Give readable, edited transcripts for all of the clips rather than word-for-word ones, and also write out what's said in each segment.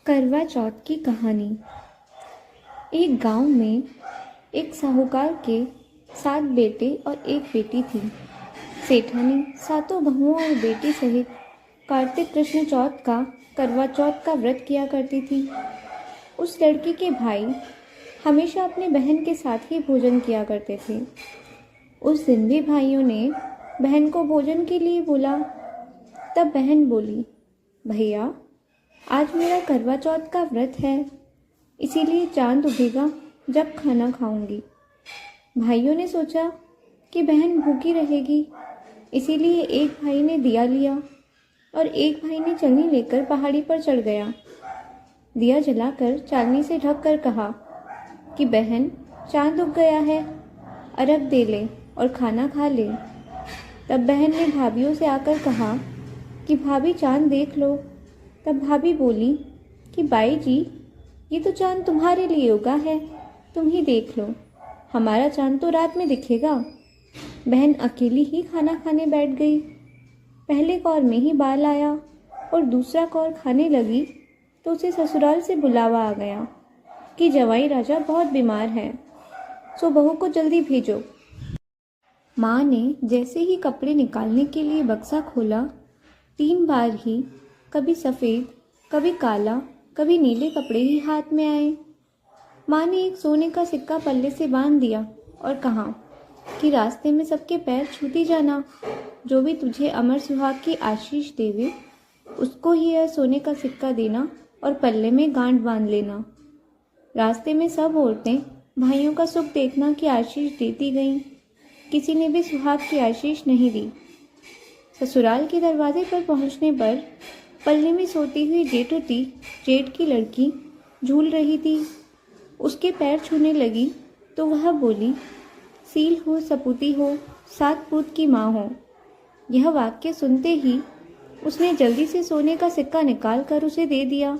करवा चौथ की कहानी। एक गांव में एक साहूकार के 7 बेटे और एक बेटी थी। सेठानी सातों बहुओं और बेटी सहित कार्तिक कृष्ण चौथ का करवा चौथ का व्रत किया करती थी। उस लड़की के भाई हमेशा अपनी बहन के साथ ही भोजन किया करते थे। उस दिन भी भाइयों ने बहन को भोजन के लिए बोला। तब बहन बोली, भैया आज मेरा करवा चौथ का व्रत है, इसीलिए चांद उगेगा जब खाना खाऊंगी। भाइयों ने सोचा कि बहन भूखी रहेगी, इसीलिए एक भाई ने दिया लिया और एक भाई ने चलनी लेकर पहाड़ी पर चढ़ गया। दिया जलाकर चांदनी से ढक कर कहा कि बहन चांद उग गया है, अर्घ दे ले और खाना खा ले। तब बहन ने भाभियों से आकर कहा कि भाभी चांद देख लो। तब भाभी बोली कि बाई जी, ये तो चांद तुम्हारे लिए उगा है, तुम ही देख लो, हमारा चांद तो रात में दिखेगा। बहन अकेली ही खाना खाने बैठ गई। पहले कौर में ही बाल आया और दूसरा कौर खाने लगी तो उसे ससुराल से बुलावा आ गया कि जवाई राजा बहुत बीमार है, सो बहू को जल्दी भेजो। माँ ने जैसे ही कपड़े निकालने के लिए बक्सा खोला, 3 बार ही कभी सफ़ेद, कभी काला, कभी नीले कपड़े ही हाथ में आए। माँ ने एक सोने का सिक्का पल्ले से बांध दिया और कहा कि रास्ते में सबके पैर छूती जाना, जो भी तुझे अमर सुहाग की आशीष देवे उसको ही यह सोने का सिक्का देना और पल्ले में गांठ बांध लेना। रास्ते में सब औरतें भाइयों का सुख देखना की आशीष देती गईं, किसी ने भी सुहाग की आशीष नहीं दी। ससुराल के दरवाजे पर पहुंचने पर पल्ले में सोती हुई जेठुती, जेठ की लड़की, झूल रही थी। उसके पैर छूने लगी तो वह बोली, सील हो सपूती हो, 7 पूत की माँ हो। यह वाक्य सुनते ही उसने जल्दी से सोने का सिक्का निकाल कर उसे दे दिया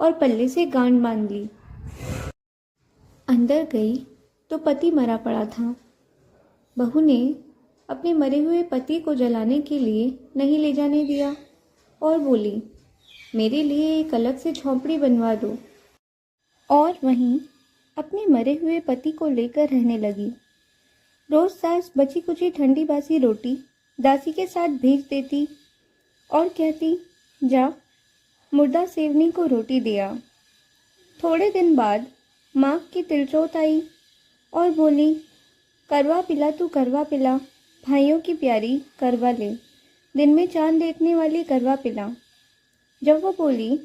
और पल्ले से गांठ बांध ली। अंदर गई तो पति मरा पड़ा था। बहू ने अपने मरे हुए पति को जलाने के लिए नहीं ले जाने दिया और बोली, मेरे लिए एक अलग से झोंपड़ी बनवा दो। और वहीं अपने मरे हुए पति को लेकर रहने लगी। रोज सास बची कुची ठंडी बासी रोटी दासी के साथ भेज देती और कहती, जा मुर्दा सेवनी को रोटी दिया। थोड़े दिन बाद माँ की तिलचोट आई और बोली, करवा पिला तू करवा पिला, भाइयों की प्यारी करवा ले, दिन में चांद देखने वाली करवा पिला। जब वो बोली